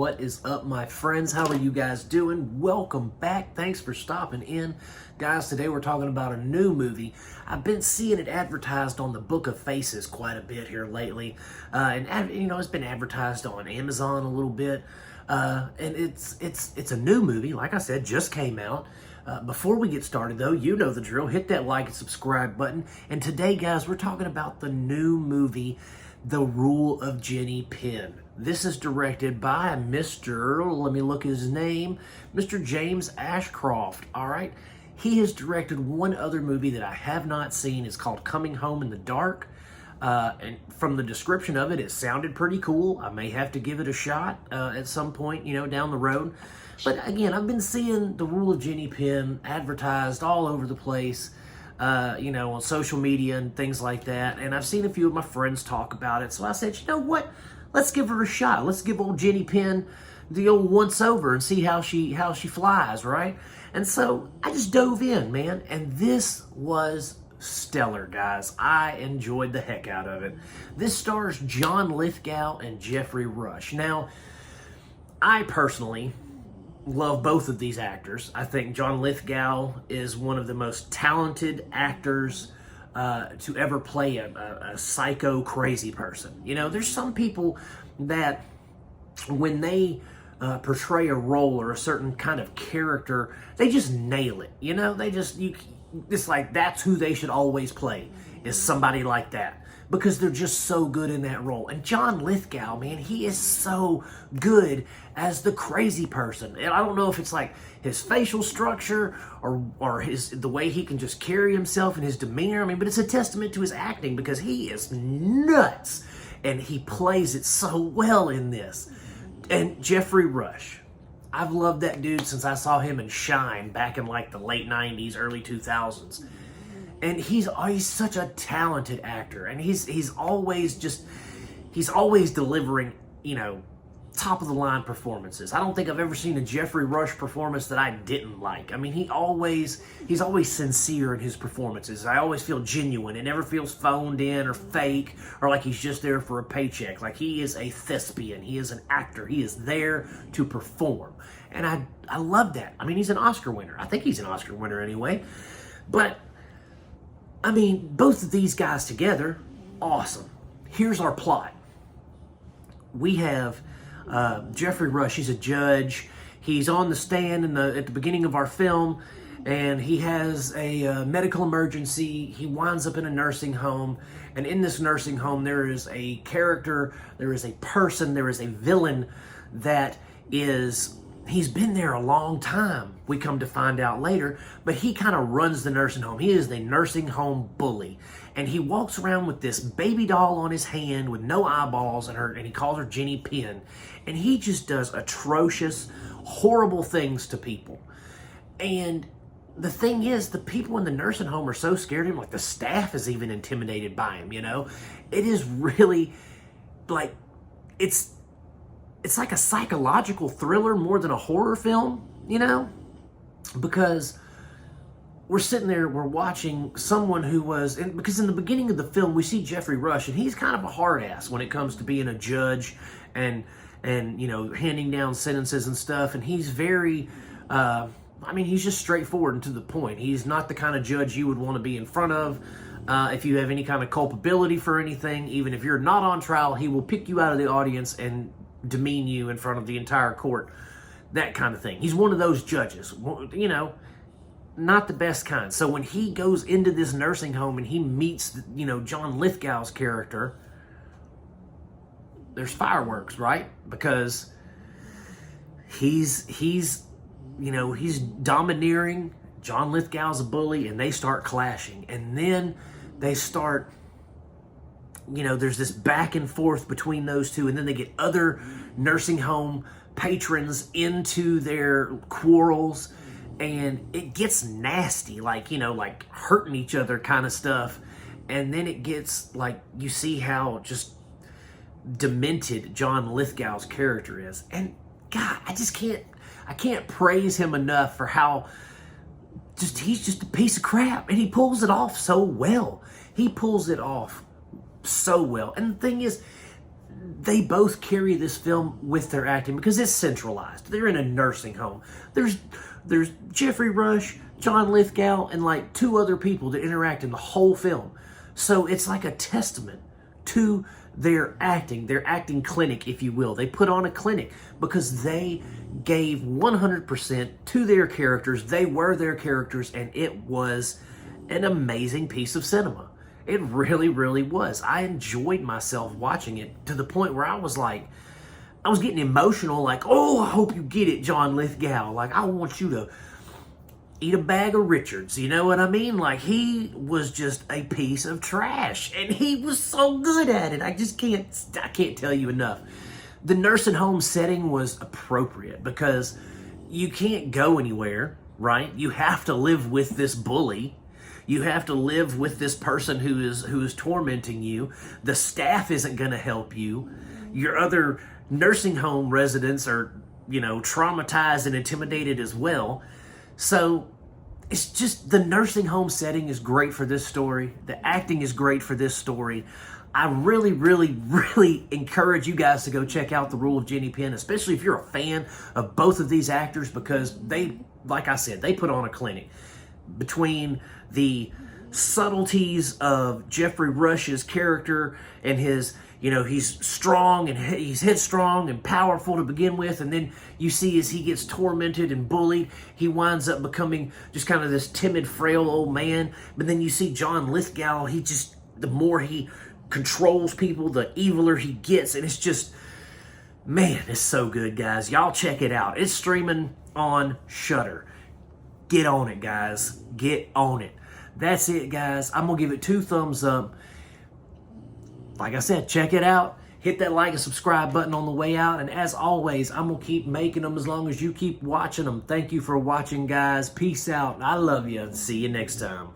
What is up, my friends? How are you guys doing? Welcome back. Thanks for stopping in. Guys, today we're talking about a new movie. I've been seeing it advertised on the Book of Faces quite a bit here lately. It's been advertised on Amazon a little bit. And it's a new movie, like I said, just came out. Before we get started, though, you know the drill. Hit that like and subscribe button. And today, guys, we're talking about the new movie, The Rule of Jenny Penn. This is directed by let me look his name, Mr. James Ashcroft, all right? He has directed one other movie that I have not seen. It's called Coming Home in the Dark. And from the description of it, it sounded pretty cool. I may have to give it a shot at some point, down the road. But again, I've been seeing The Rule of Jenny Penn advertised all over the place, on social media and things like that. And I've seen a few of my friends talk about it. So I said, you know what? Let's give her a shot. Let's give old Jenny Penn the old once over and see how she flies, right? And so I just dove in, man. And this was stellar, guys. I enjoyed the heck out of it. This stars John Lithgow and Jeffrey Rush. Now, I personally love both of these actors. I think John Lithgow is one of the most talented actors to ever play a psycho crazy person. There's some people that when they portray a role or a certain kind of character, they just nail it. It's like that's who they should always play, is somebody like that, because they're just so good in that role. And John Lithgow, man, he is so good as the crazy person. And I don't know if it's like his facial structure or the way he can just carry himself and his demeanor. But it's a testament to his acting, because he is nuts and he plays it so well in this. And Jeffrey Rush, I've loved that dude since I saw him in Shine back in like the late 90s, early 2000s. And he's such a talented actor, and he's always delivering, top of the line performances. I don't think I've ever seen a Jeffrey Rush performance that I didn't like. He's always sincere in his performances. I always feel genuine. It never feels phoned in or fake or like he's just there for a paycheck. Like, he is a thespian. He is an actor. He is there to perform. And I love that. He's an Oscar winner. I think he's an Oscar winner anyway. But both of these guys together, awesome. Here's our plot. We have Jeffrey Rush. He's a judge. He's on the stand at the beginning of our film, and he has a medical emergency. He winds up in a nursing home, and in this nursing home, there is a character, there is a person, there is a villain that he's been there a long time, we come to find out later, but he kind of runs the nursing home. He is the nursing home bully, and he walks around with this baby doll on his hand with no eyeballs, and he calls her Jenny Penn, and he just does atrocious, horrible things to people. And the thing is, the people in the nursing home are so scared of him, like the staff is even intimidated by him, It is really, like, it's like a psychological thriller more than a horror film, because we're sitting there, we're watching someone because in the beginning of the film, we see Jeffrey Rush, and he's kind of a hard ass when it comes to being a judge and handing down sentences and stuff. And he's very, he's just straightforward and to the point. He's not the kind of judge you would want to be in front of. If you have any kind of culpability for anything, even if you're not on trial, he will pick you out of the audience and demean you in front of the entire court, that kind of thing. He's one of those judges, not the best kind. So when he goes into this nursing home and he meets, John Lithgow's character, there's fireworks, right? Because he's domineering. John Lithgow's a bully, and they start clashing, and then they start, there's this back and forth between those two, and then they get other nursing home patrons into their quarrels, and it gets nasty, like hurting each other kind of stuff. And then it gets like, you see how just demented John Lithgow's character is. And God, I can't praise him enough for how he's just a piece of crap, and he pulls it off so well. He pulls it off so well. And the thing is, they both carry this film with their acting because it's centralized. They're in a nursing home. There's Jeffrey Rush, John Lithgow, and like 2 other people that interact in the whole film. So it's like a testament to their acting clinic, if you will. They put on a clinic because they gave 100% to their characters. They were their characters, and it was an amazing piece of cinema. It really, really was. I enjoyed myself watching it to the point where I was getting emotional, like, oh, I hope you get it, John Lithgow. Like, I want you to eat a bag of Richards, you know what I mean? Like, he was just a piece of trash, and he was so good at it. I can't tell you enough. The nursing home setting was appropriate because you can't go anywhere, right? You have to live with this bully. You have to live with this person who is tormenting you. The staff isn't going to help you. Your other nursing home residents are, traumatized and intimidated as well. So it's just, the nursing home setting is great for this story. The acting is great for this story. I really, really, really encourage you guys to go check out The Rule of Jenny Penn, especially if you're a fan of both of these actors, because they, like I said, they put on a clinic. Between the subtleties of Jeffrey Rush's character and his, he's strong and he's headstrong and powerful to begin with, and then you see as he gets tormented and bullied, he winds up becoming just kind of this timid, frail old man. But then you see John Lithgow, the more he controls people, the eviler he gets, and it's just, man, it's so good, guys. Y'all check it out. It's streaming on Shudder. Get on it, guys. Get on it. That's it, guys. I'm going to give it 2 thumbs up. Like I said, check it out. Hit that like and subscribe button on the way out. And as always, I'm going to keep making them as long as you keep watching them. Thank you for watching, guys. Peace out. I love you. See you next time.